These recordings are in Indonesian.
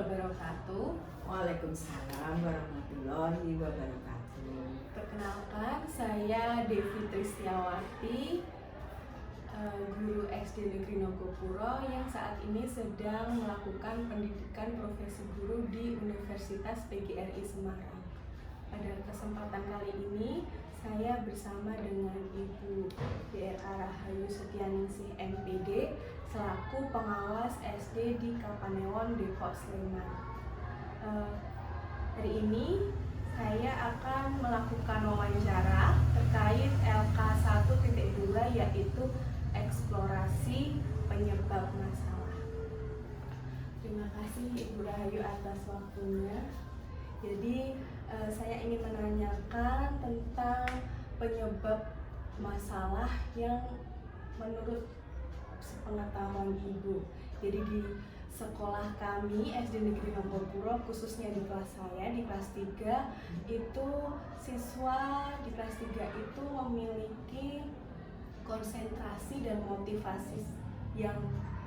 wabarakatuh. Waalaikumsalam warahmatullahi wabarakatuh. Perkenalkan, saya Devi Tristiawati, guru SD Negeri Nogopuro yang saat ini sedang melakukan pendidikan profesi guru di Universitas PGRI Semarang. Pada kesempatan kali ini, saya bersama dengan Ibu BRA Rahayu Setianingsih MPD selaku pengawas SD di Kapanewon, Depok, Sleman. Hari ini saya akan melakukan wawancara terkait LK 1.2 yaitu eksplorasi penyebab masalah. Terima kasih Ibu Rahayu atas waktunya. Jadi saya ingin menanyakan tentang penyebab masalah yang menurut sepengetahuan Ibu. Jadi di sekolah kami SD Negeri Nogopuro, khususnya di kelas saya di kelas 3 itu siswa di kelas 3 itu memiliki konsentrasi dan motivasi yang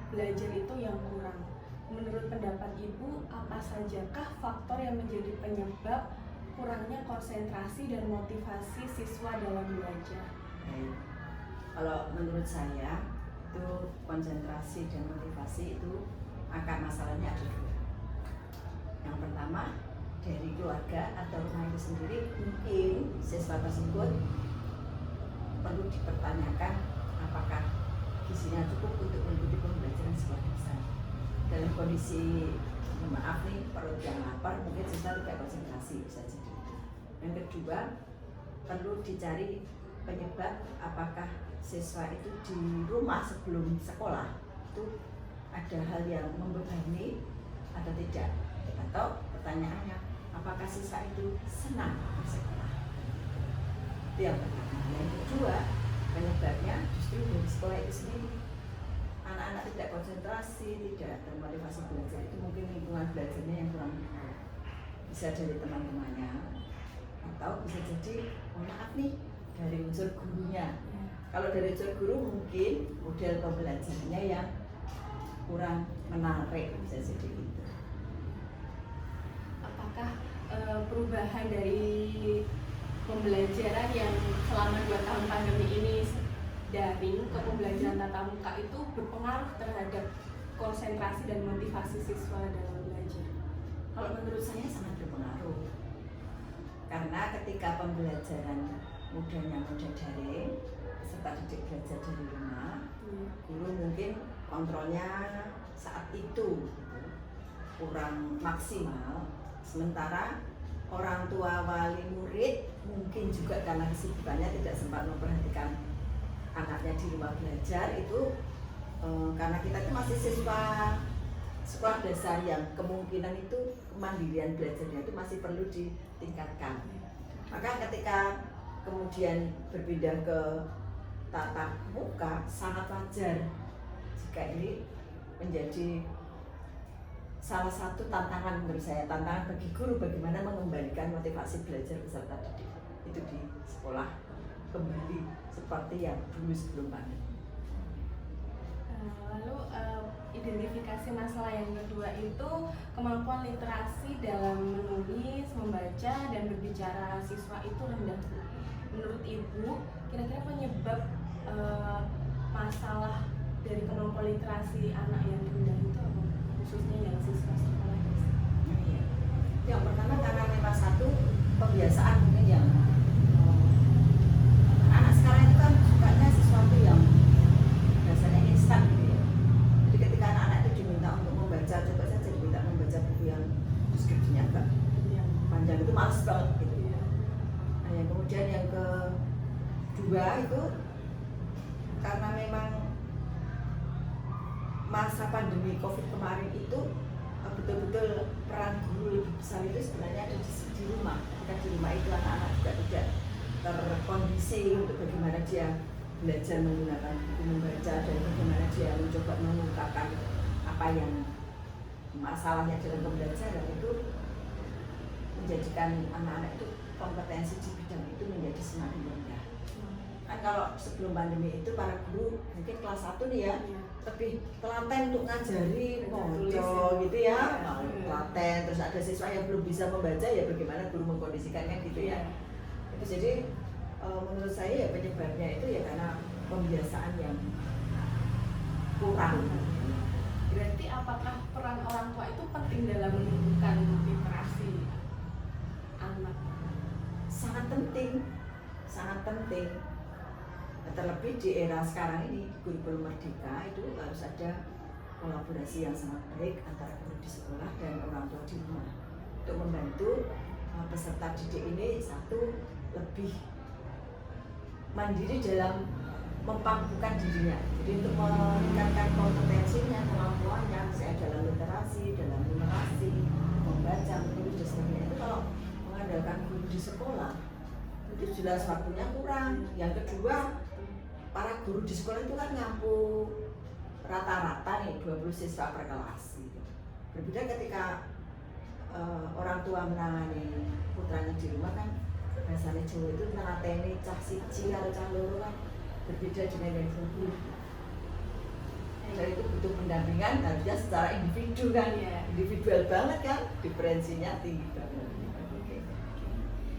belajar itu yang kurang. Menurut pendapat Ibu, apa sajakah faktor yang menjadi penyebab kurangnya konsentrasi dan motivasi siswa dalam belajar? Baik. Kalau menurut saya itu konsentrasi dan motivasi itu akar masalahnya ada dua. Yang pertama dari keluarga atau rumah itu sendiri, mungkin siswa tersebut perlu dipertanyakan apakah gizinya cukup untuk mengikuti pembelajaran sekolah dasar. Dalam kondisi maaf nih perut yang lapar, mungkin siswa tidak konsentrasi, bisa jadi itu. Yang kedua perlu dicari penyebab apakah siswa itu di rumah sebelum sekolah itu ada hal yang membebani atau tidak, atau pertanyaannya apakah siswa itu senang bersekolah. Itu yang pertama. Yang kedua penyebabnya justru dari sekolah itu sendiri. Anak-anak tidak konsentrasi, tidak termotivasi belajar, itu mungkin lingkungan belajarnya yang kurang tepat. Bisa dari teman-temannya, atau bisa jadi maaf nih dari unsur gurunya. Kalau dari unsur guru mungkin model pembelajarannya yang kurang menarik, bisa jadi gitu. Apakah perubahan dari pembelajaran yang selama 2 tahun pandemi ini daring ke pembelajaran tatap muka itu berpengaruh terhadap konsentrasi dan motivasi siswa dalam belajar? Kalau menurut saya sangat berpengaruh, karena ketika pembelajaran mudahnya mudah daring, peserta didik belajar dari rumah, guru mungkin kontrolnya saat itu kurang maksimal, sementara orang tua wali murid mungkin juga karena kesibukannya tidak sempat memperhatikan anaknya di rumah belajar itu, karena kita itu masih siswa sekolah dasar yang kemungkinan itu kemandirian belajarnya itu masih perlu ditingkatkan. Maka ketika kemudian berpindah ke tatap muka, sangat wajar jika ini menjadi salah satu tantangan menurut saya, tantangan bagi guru bagaimana mengembalikan motivasi belajar peserta didik itu di sekolah kembali seperti yang dulu sebelum pandemi. Lalu identifikasi masalah yang kedua itu kemampuan literasi dalam menulis, membaca, dan berbicara siswa itu rendah. Menurut Ibu, kira-kira penyebab masalah dari kemampuan literasi anak yang rendah itu apa? Khususnya yang siswa sekolah dasar. Iya. Yang pertama karena memang satu kebiasaan mungkin yang anak sekarang itu kan sukanya sesuatu yang rasanya instan gitu ya. Jadi ketika anak-anak itu diminta untuk membaca, coba saja diminta membaca buku yang deskripsinya agak panjang, itu males banget gitu ya. Nah, yang kemudian yang kedua itu karena memang masa pandemi COVID kemarin itu betul-betul peran guru lebih besar itu sebenarnya ada di rumah. Ketika di rumah itu anak-anak juga tidak terkondisi untuk bagaimana dia belajar menggunakan buku membaca dan bagaimana dia mencoba mengungkapkan apa yang masalahnya dalam pembelajaran, itu menjadikan anak-anak itu kompetensi di bidang itu menjadi semakin rendah. Kan kalau sebelum pandemi itu para guru mungkin kelas 1 nih ya, lebih telaten untuk ngajari mojo gitu ya, telaten lain, terus ada siswa yang belum bisa membaca, ya bagaimana guru mengkondisikan kan gitu ya. Itu jadi menurut saya ya penyebabnya itu ya karena pembiasaan yang kurang. Berarti apakah peran orang tua itu penting dalam menumbuhkan literasi anak? Sangat penting, sangat penting. Terlebih di era sekarang ini, kurikulum merdeka itu harus ada kolaborasi yang sangat baik antara guru di sekolah dan orang tua di rumah untuk membantu peserta didik ini satu lebih mandiri dalam memampukan dirinya. Jadi untuk meningkatkan kompetensinya, kemampuannya, misalnya dalam literasi, dalam numerasi, membaca, menulis dan sebagainya. Itu kalau mengandalkan guru di sekolah itu jelas waktunya kurang. Yang kedua, para guru di sekolah itu kan ngampu rata-rata nih 20 siswa per kelas gitu. Berbeda ketika orang tua menangani putranya di rumah kan bahasanya Jawa itu nangateni cah siji karo cah loro kan berbeda dengan yang guru. Jadi itu butuh pendampingan harusnya secara individu kan, individual banget kan, diferensinya tinggi banget.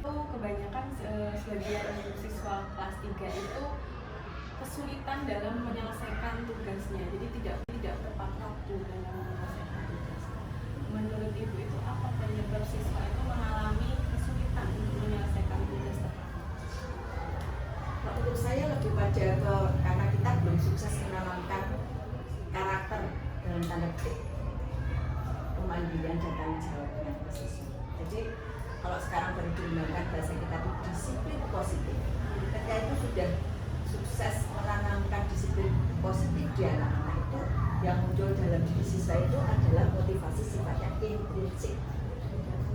Kebanyakan sebagian siswa kelas 3 itu kesulitan dalam menyelesaikan tugasnya, jadi tidak tepat waktu dalam menyelesaikan tugasnya. Menurut Ibu itu apa penyebab siswa itu mengalami kesulitan untuk menyelesaikan tugas tepat waktu? Menurut saya lebih pada karena kita belum sukses menanamkan karakter dalam tanda petik kemandirian dan tanggung jawabnya siswa. Jadi kalau sekarang baru dikembangkan bahasa kita itu disiplin positif. Ketika itu sudah sukses menanamkan disiplin positif di anak-anak itu, yang muncul dalam diri siswa itu adalah motivasi sifatnya intrinsik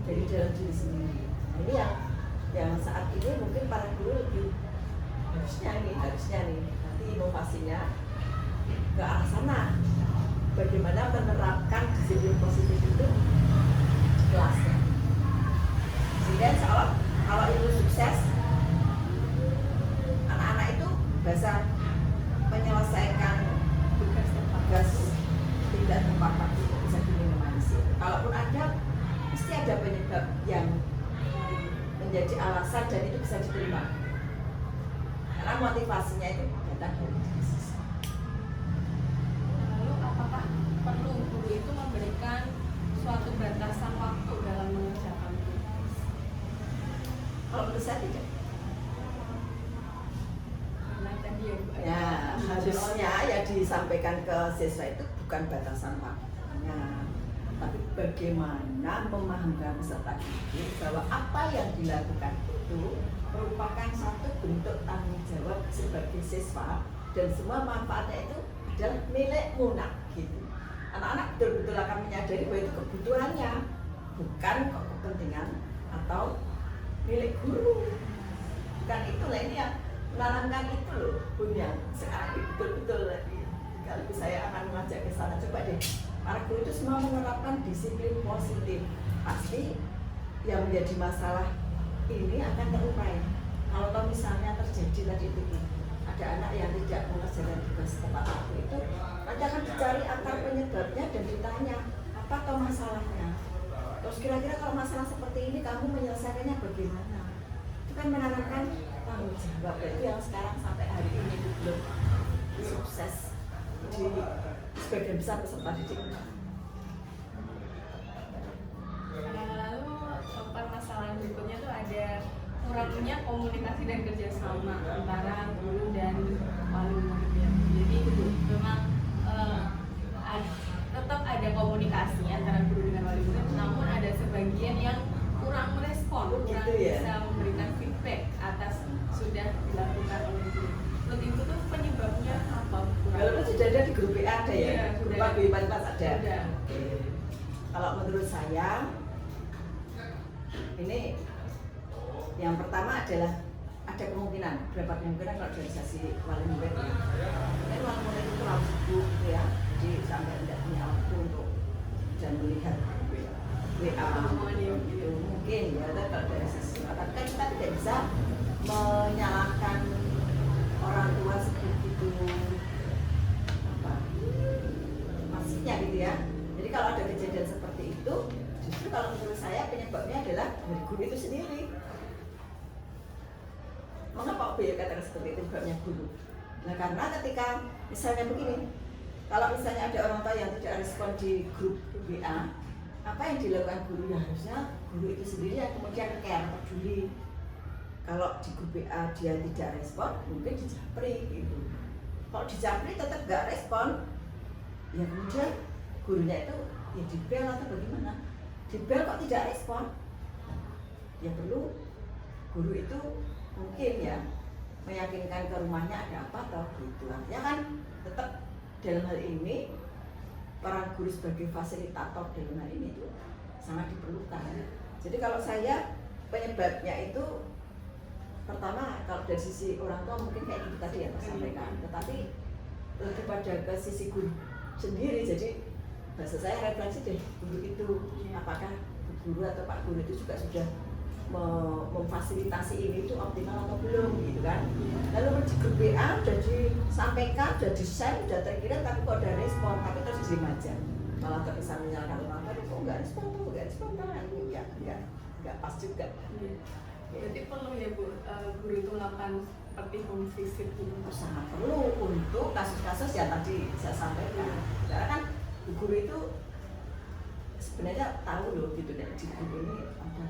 dari dalam diri sendiri. Nah, ini yang saat ini mungkin para guru lebih harusnya nih nanti inovasinya ke arah sana. Bagaimana menerapkan disiplin positif itu di kelasnya. Sehingga kalau itu sukses, anak-anak itu bisa menyelesaikan tugas tidak tepat waktu, bisa diminimalisir. Kalaupun ada, mesti ada penyebab yang menjadi alasan dan itu bisa diterima. Karena motivasinya itu datang dari diri siswa. Lalu apakah perlu guru itu memberikan suatu batasan waktu dalam mengerjakan tugas? Kalau menurut saya tidak. Karena tadi Ya, harusnya ya disampaikan ke siswa itu bukan batasan waktunya, tapi bagaimana memahamkan peserta didik bahwa apa yang dilakukan itu merupakan satu bentuk tanggung jawab sebagai siswa dan semua manfaatnya itu adalah milikmu nak gitu. Anak-anak betul-betul akan menyadari bahwa itu kebutuhannya, bukan kepentingan atau milik guru. Bukan itulah ini yang menanamkan itu loh Bun, yang sekarang ini betul-betul lagi. Kali ini saya akan mengajak ke sana, coba deh para guru itu semua menerapkan disiplin positif. Pasti yang menjadi masalah ini akan terurai. Kalau misalnya terjadi tadi itu ada anak yang tidak mengerjakan tugas tepat waktu itu, nanti akan dicari akar penyebabnya dan ditanya apa toh masalahnya. Terus kira-kira kalau masalah seperti ini kamu menyelesaikannya bagaimana? Itu kan menanamkan tanggung jawab itu yang sekarang sampai hari ini belum sukses di sebagian besar peserta didik. Lalu permasalahan berikutnya tuh ada kurangnya komunikasi dan kerjasama antara guru dan wali murid. Jadi memang tetap ada komunikasi antara guru dengan wali murid, namun ada sebagian yang kurang merespon, kurang bisa memberikan feedback atas sudah dilakukan oleh guru. Menurut Ibu tuh penyebabnya apa? Kalau sudah ada di grup WA ada ya, grup WA kelas ada. Kalau menurut saya ini yang pertama adalah ada kemungkinan, berapa kemungkinan kalau dari sisi wali murid ya. Ini wali murid itu terlalu sibuk gitu ya, jadi sampai tidak punya waktu untuk dan melihat WA gitu. Mungkin ya, kalau dari sisi, tapi kan kita tidak bisa menyalahkan orang tua sebegitu apa masifnya gitu ya. Jadi kalau ada kejadian seperti itu, justru justru kalau menurut saya penyebabnya adalah dari guru itu sendiri. Mengapa Obi katakan seperti itu penyebabnya guru? Nah karena ketika misalnya begini, kalau misalnya ada orang tua yang tidak respon di grup WA, apa yang dilakukan guru? Ya harusnya guru itu sendiri yang kemudian care, peduli. Kalau di grup WA dia tidak respon, mungkin dijapri gitu. Kalau dijapri tetap nggak respon, ya kemudian gurunya itu ya dibel atau bagaimana? Dibel kok tidak respon? Ya perlu guru itu mungkin ya meyakinkan ke rumahnya ada apa atau gitu. Artinya kan tetap dalam hal ini peran guru sebagai fasilitator dalam hal ini itu sangat diperlukan. Jadi kalau saya penyebabnya itu pertama kalau dari sisi orang tua mungkin kayak gitu tadi ya Mas sampaikan, tetapi lebih pada ke sisi guru sendiri. Jadi bahasa saya refleksi deh guru itu apakah guru atau Pak Guru itu juga sudah memfasilitasi ini itu optimal atau belum gitu kan. Lalu di grup WA sudah disampaikan, sudah di-share, sudah terkirim tapi kok ada respon, tapi terus diterima aja. Malah terkesan menyalahkan orang tua, kok nggak respon, nggak pas juga. Jadi perlu ya Bu, guru itu melakukan seperti home visit gitu. Sangat perlu untuk kasus-kasus yang tadi saya sampaikan. Karena kan guru itu sebenarnya tahu loh gitu deh di guru ini ada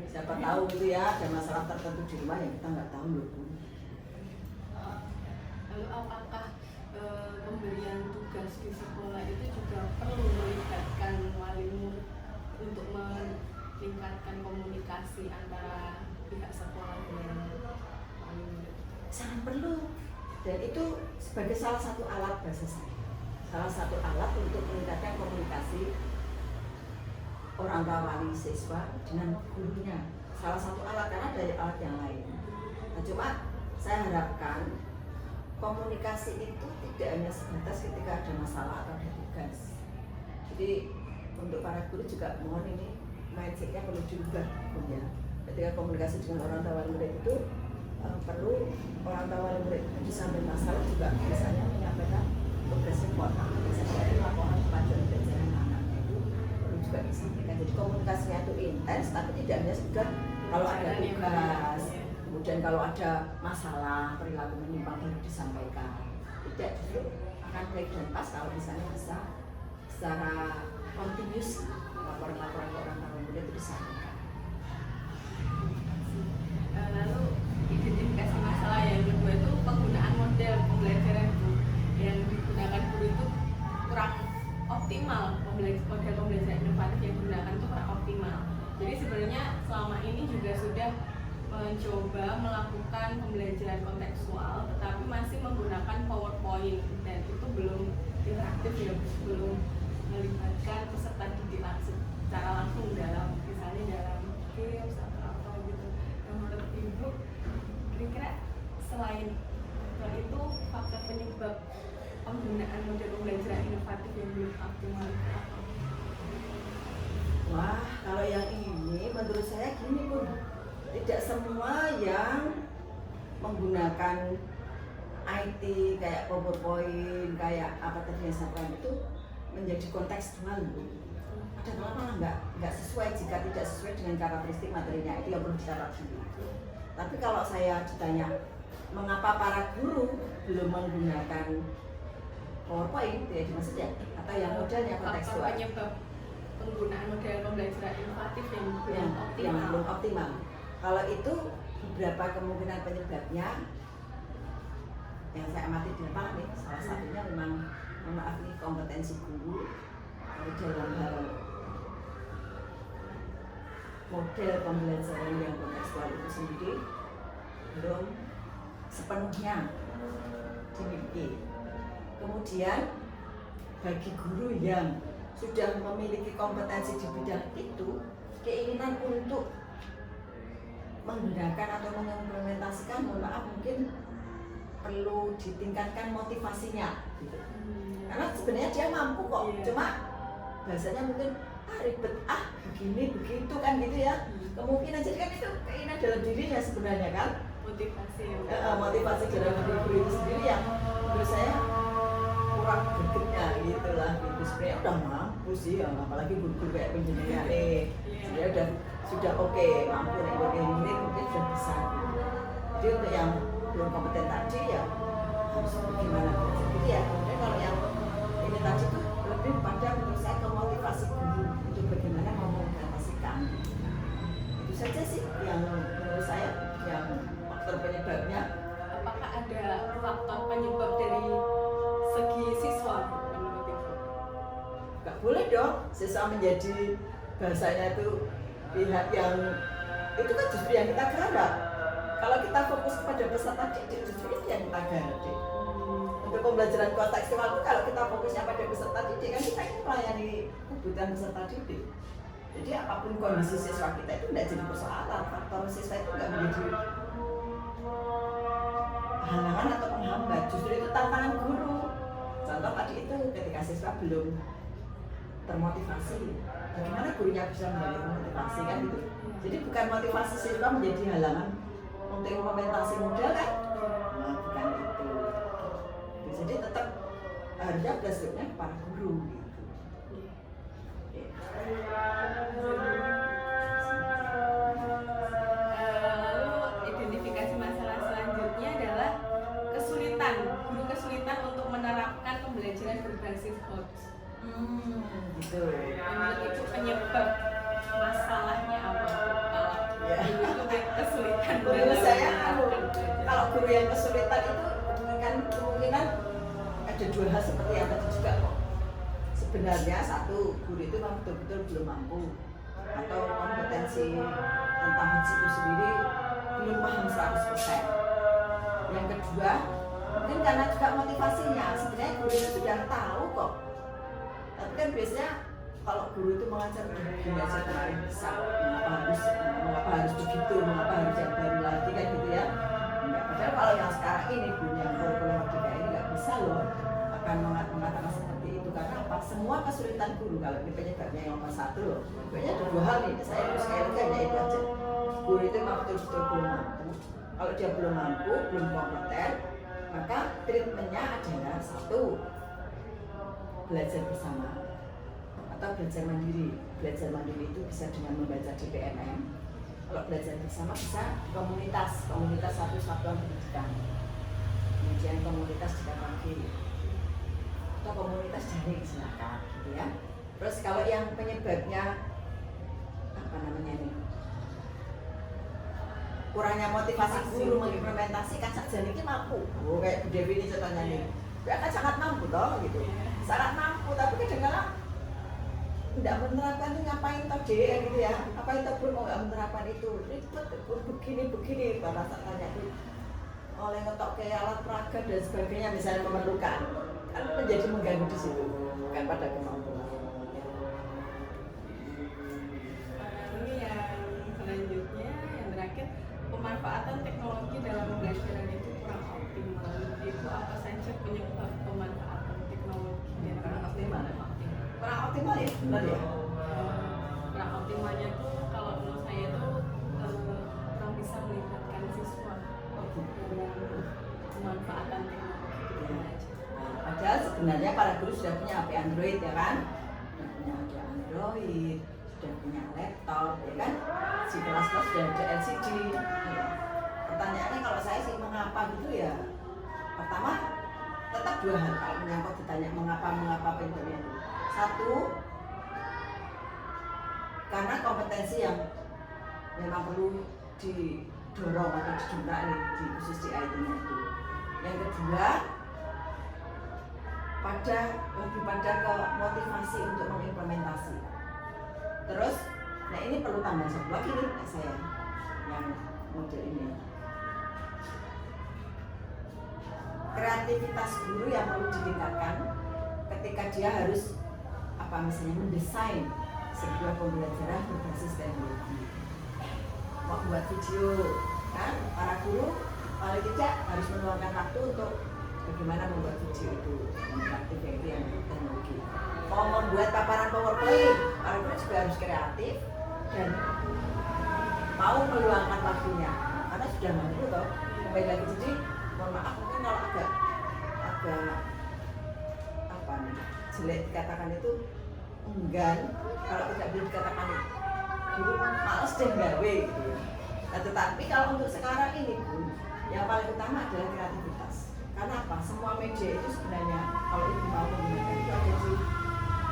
siapa tahu gitu ya ada masalah tertentu di rumah yang kita nggak tahu loh. Lalu apakah pemberian tugas di sekolah itu juga perlu melibatkan wali murid untuk meningkatkan komunikasi antara pihak sekolah dengan wali murid? Sangat perlu, dan itu sebagai salah satu alat bahasa saya, salah satu alat untuk meningkatkan komunikasi orang tua wali siswa dengan gurunya. Salah satu alat, karena dari alat yang lain. Nah, cuma saya harapkan komunikasi itu tidak hanya sebatas ketika ada masalah atau ada tugas. Jadi untuk para guru juga mohon ini mindsetnya perlu diubah ya. Ketika komunikasi dengan orang tua wali murid itu perlu orang tua wali murid di samping masalah juga misalnya menyampaikan tugas report, misalnya laporan pelajaran belajaran anaknya itu perlu juga disampaikan. Jadi komunikasinya itu intens, tapi tidak hanya sekedar kalau ada tugas, kemudian kalau ada masalah perilaku menyimpang baru disampaikan. Tidak, justru akan baik dan pas kalau misalnya bisa secara kontinus laporan-laporan ke orang tua murid itu disampaikan. Lalu identifikasi masalah yang kedua itu penggunaan model pembelajaran Bu yang digunakan guru itu kurang optimal, model pembelajaran inovatif yang digunakan itu kurang optimal. Jadi sebenarnya selama ini juga sudah mencoba melakukan pembelajaran kontekstual tetapi masih menggunakan PowerPoint dan itu belum interaktif ya, belum melibatkan peserta didik langsung secara langsung dalam misalnya dalam games atau apa gitu. Menurut Ibu kira-kira selain itu faktor penyebab penggunaan model pembelajaran inovatif yang belum optimal itu apa? Wah, kalau yang ini menurut saya gini Bun, tidak semua yang menggunakan IT kayak PowerPoint, kayak apa tadi yang saya itu menjadi kontekstual. Ada malah nggak sesuai jika tidak sesuai dengan karakteristik materinya, itu yang perlu dicatat dulu. Tapi kalau saya ditanya mengapa para guru belum menggunakan PowerPoint, ya dimaksud ya, atau yang modelnya kontekstual? Penyebab penggunaan model pembelajaran inovatif yang belum optimal. Kalau itu beberapa kemungkinan penyebabnya yang saya amati di lapangan nih, salah satunya memang maaf nih kompetensi guru dalam hal model pembelajaran yang kontekstual itu sendiri belum sepenuhnya dimiliki. Kemudian bagi guru yang sudah memiliki kompetensi di bidang itu, keinginan untuk menggunakan atau mengimplementasikan, mohon maaf mungkin perlu ditingkatkan motivasinya gitu. Karena sebenarnya dia mampu kok, cuma bahasanya mungkin ribet, begini begitu kan gitu ya. Kemungkinan jadi kan itu keinginan dalam dirinya sebenarnya kan, motivasi dalam diri guru itu sendiri yang menurut saya kurang gregetnya gitu lah gitu. Sebenarnya udah mampu mampu sih ya, apalagi guru-guru kayak penjenengan nih dia sudah oke, mampu nih buat ini mungkin sudah bisa. Jadi untuk yang belum kompeten tadi ya harus gimana gitu ya. Kemudian kalau yang ini tadi tuh lebih pada menurut saya ke motivasi guru untuk bagaimana mengimplementasikan. Itu saja sih yang menurut saya yang faktor penyebabnya. Apakah ada faktor penyebab dari segi siswa menurut Ibu? Gak boleh dong siswa menjadi bahasanya itu pihak yang itu kan justru yang kita garap. Kalau kita fokus kepada peserta didik justru itu yang kita garap. Untuk pembelajaran kontekstual itu kalau kita fokusnya pada peserta didik kan kita ingin melayani kebutuhan peserta didik. Jadi apapun kondisi siswa kita itu tidak jadi persoalan. Faktor siswa itu nggak menjadi halangan atau penghambat. Justru itu tantangan guru. Contoh tadi itu ketika siswa belum termotivasi, bagaimana gurunya bisa menjadi motivasi kan gitu. Jadi bukan motivasi siswa menjadi halangan untuk implementasi model kan? Nah, bukan itu. Jadi tetap harusnya belajarnya para guru gitu. Lalu identifikasi masalah selanjutnya adalah guru kesulitan untuk menerapkan pembelajaran berbasis HOTS. Gitu. Menurut Ibu penyebab masalahnya apa? Kalau guru itu kesulitan Menurut saya menerapkan pembelajaran. kalau guru yang kesulitan itu kemungkinan ada dua hal seperti yang tadi juga kok. Sebenarnya satu, guru itu memang betul-betul belum mampu atau kompetensi tentang HOTS itu sendiri belum paham 100%. Yang kedua, mungkin karena juga motivasinya, sebenarnya guru itu sudah tahu kok. Tapi kan biasanya kalau guru itu mengajar gini aja kemarin bisa, mengapa harus begitu, mengapa harus yang baru lagi kan gitu ya. Enggak, padahal kalau yang sekarang ini guru yang kurikulum merdeka ini nggak bisa loh akan mengatakan seperti itu karena apa? Semua kesulitan guru kalau ini penyebabnya yang nomor satu loh. Pokoknya ada dua hal nih, saya harus sekali lagi hanya itu aja. Guru itu memang betul-betul belum mampu. Kalau dia belum mampu, belum kompeten, maka treatmentnya adalah satu, belajar bersama atau belajar mandiri. Belajar mandiri itu bisa dengan membaca DPMM. Kalau belajar bersama bisa komunitas satu satuan pendidikan. Kemudian komunitas di KKG atau komunitas daring silakan, gitu ya. Terus kalau yang penyebabnya apa namanya ini? Kurangnya motivasi guru mengimplementasikan saja ini mampu. Oh, kayak Bu Dewi ini contohnya nih. Dia kan sangat mampu toh gitu. Sangat mampu tapi kadang-kadang tidak menerapkan itu ngapain toh deh gitu ya. Ngapain toh mau nggak menerapkan itu. Ribet begini pada saat tanya itu oleh ngetok kayak alat peraga dan sebagainya misalnya memerlukan kan menjadi mengganggu di situ bukan pada kemampuan. Ini yang selanjutnya yang terakhir pemanfaatan teknologi dalam pembelajaran itu kurang optimal. Itu apa saja penyebab pemanfaatan teknologi dan Kurang optimal. Kurang optimal ya, Hmm. benar ya. Kurang optimalnya tuh kalau menurut saya tuh kurang bisa melibatkan siswa dalam pemanfaatan teknologi itu belajar. Padahal sebenarnya para guru sudah punya HP Android ya kan, sudah punya HP Android, sudah punya laptop ya kan, di kelas-kelas sudah ada LCD. Ya. Pertanyaannya kalau saya sih mengapa gitu ya? Pertama tetap dua hal kalau menyangkut ditanya mengapa pintunya itu. Satu, karena kompetensi yang memang perlu didorong atau didorong nih di khusus di IT-nya itu. Yang kedua, lebih pada ke motivasi untuk mengimplementasi. Terus, nah ini perlu tambahan satu lagi nih saya yang model ini. Kreativitas guru yang perlu ditingkatkan ketika dia harus misalnya mendesain sebuah pembelajaran berbasis teknologi. Mau buat video, kan? Para guru paling tidak harus meluangkan waktu untuk bagaimana membuat video itu interaktif yang teknologi. Mau membuat paparan PowerPoint, para guru juga harus kreatif dan mau meluangkan waktunya karena sudah mampu toh. Kembali lagi jadi, mohon maaf mungkin kalau agak apa nih jelek dikatakan itu enggan kalau tidak boleh dikatakan guru males deh gawe gitu ya. Nah, tetapi kalau untuk sekarang ini Bu, yang paling utama adalah kreativitas. Karena apa? Semua media itu sebenarnya kalau ibu mau menggunakan itu ada di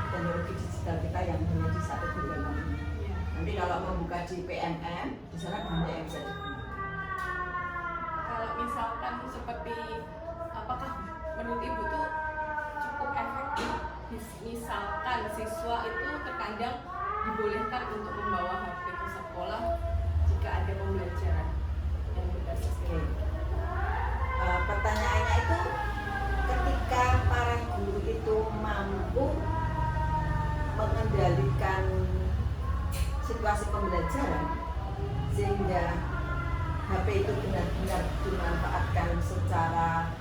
teknologi digital kita yang hanya di satu genggaman ini. Nanti kalau membuka di PMM, di sana banyak yang bisa digunakan. Kalau misalkan seperti apakah menurut ibu tuh cukup efektif? Misalkan siswa itu terkadang dibolehkan untuk membawa HP ke sekolah jika ada pembelajaran yang berbasis Oke. Pertanyaannya itu ketika para guru itu mampu mengendalikan situasi pembelajaran sehingga HP itu benar-benar dimanfaatkan secara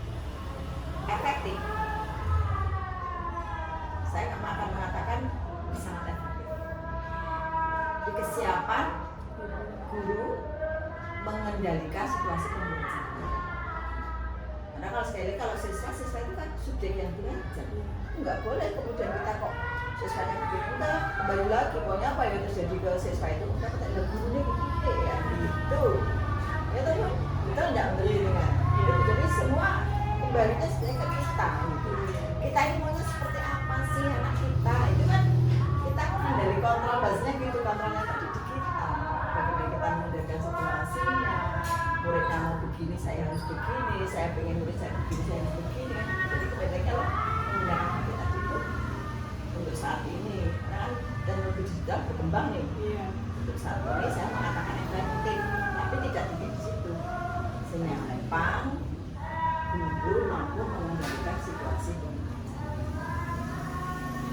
efektif, saya akan mengatakan sangat efektif. Di kesiapan guru mengendalikan situasi pembelajaran. Karena kalau sekali lagi kalau siswa itu kan subjek yang belajar, nggak boleh kemudian kita kok siswanya begini, udah kembali lagi pokoknya apa yang terjadi ke siswa itu udah kita gurunya begini ya gitu. Ya tapi kita nggak beriringan. Jadi semua kembalinya sebenarnya ke kita. Gitu. Kita ini maunya seperti apa sih anak kita? Itu kan kita dari kontrol bahasanya gitu, kontrolnya tadi di kita. Bagaimana kita mengendalikan situasinya. Muridnya mau begini, saya harus begini. Saya pengen murid saya begini, saya harus begini. Jadi kebanyakan lah menggunakan kita itu untuk saat ini. Karena kan teknologi digital berkembang nih. Iya. Untuk saat ini saya mengatakan efektif, tapi tidak di situ. Sehingga gampang guru mampu mengendalikan situasi pembelajaran.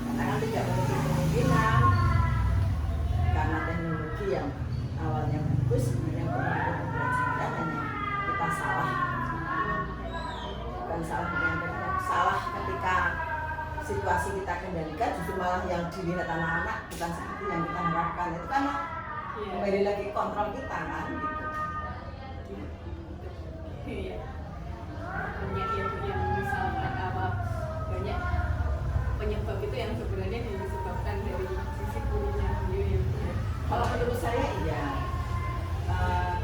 Karena kan tidak menutup kemungkinan karena teknologi yang awalnya bagus, kemudian pembelajaran hanya kita salah, bukan salah menyampaikan, salah ketika situasi kita kendalikan justru malah yang dilihat anak-anak bukan seperti yang kita harapkan. Itu kan kembali lagi kontrol kita kan gitu. Iya. Banyak yang misalkan apa banyak penyebab itu yang sebenarnya disebabkan dari sisi gurunya sendiri. Kalau menurut saya iya,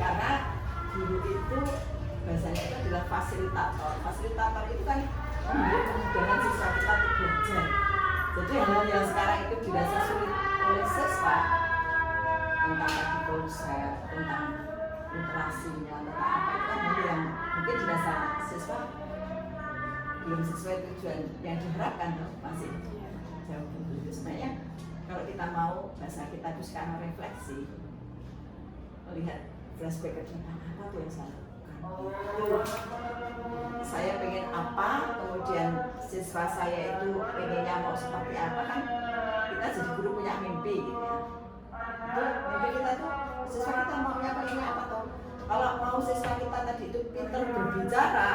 karena guru itu bahasanya itu adalah fasilitator. Fasilitator itu kan memberi kemudahan siswa kita untuk belajar. Jadi hal yang sekarang itu dirasa sulit oleh siswa tentang tadi konsep, tentang literasinya, tentang apa itu kan hal yang mungkin dirasa siswa belum sesuai tujuan yang diharapkan, masih jauh begitu. Sebenarnya kalau kita mau bahasa kita itu sekarang refleksi, melihat flashback ke depan apa tuh yang saya lakukan. Saya pengen apa, kemudian siswa saya itu pengennya mau seperti apa, kan kita jadi guru punya mimpi gitu ya. Itu mimpi kita tuh siswa kita maunya pengennya apa tuh? Kalau mau siswa kita tadi itu pintar berbicara,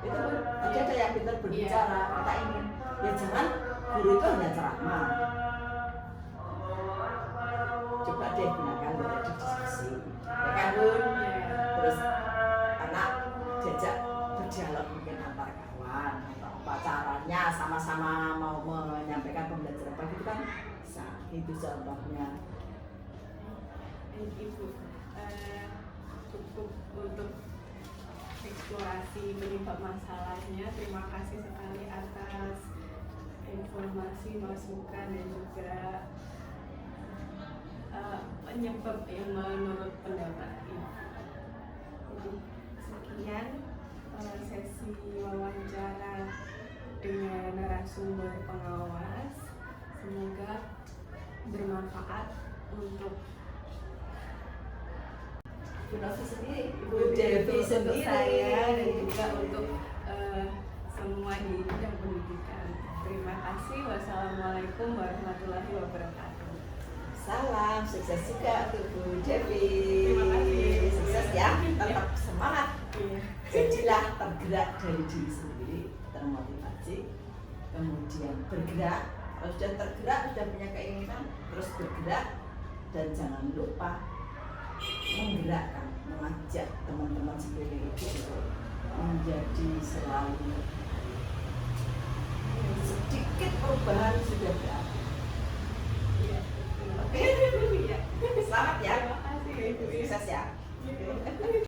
itu tadi ada yang pintar berbicara, kita ingin ya jangan guru itu hanya ceramah. Coba deh gunakan metode diskusi, ya kan Bun? Terus anak diajak berdialog mungkin antar kawan atau apa caranya sama-sama mau menyampaikan pembelajaran apa gitu kan bisa. Itu contohnya. Ibu cukup untuk eksplorasi penyebab masalahnya. Terima kasih sekali atas informasi, masukan dan juga penyebab yang menurut pendapat Ibu. Jadi sekian sesi wawancara dengan narasumber pengawas. Semoga bermanfaat untuk Bu Novi sendiri, Bu Devi sendiri, saya dan juga untuk semua di bidang pendidikan. Terima kasih. Wassalamualaikum warahmatullahi wabarakatuh. Salam, sukses juga untuk Bu Devi. Terima kasih. Sukses ya, tetap semangat. Iya. Jadilah tergerak dari diri sendiri, termotivasi, kemudian bergerak. Kalau sudah tergerak, sudah punya keinginan, terus bergerak dan jangan lupa menggerakkan, mengajak teman-teman sekeliling itu menjadi selalu sedikit perubahan sudah Oke.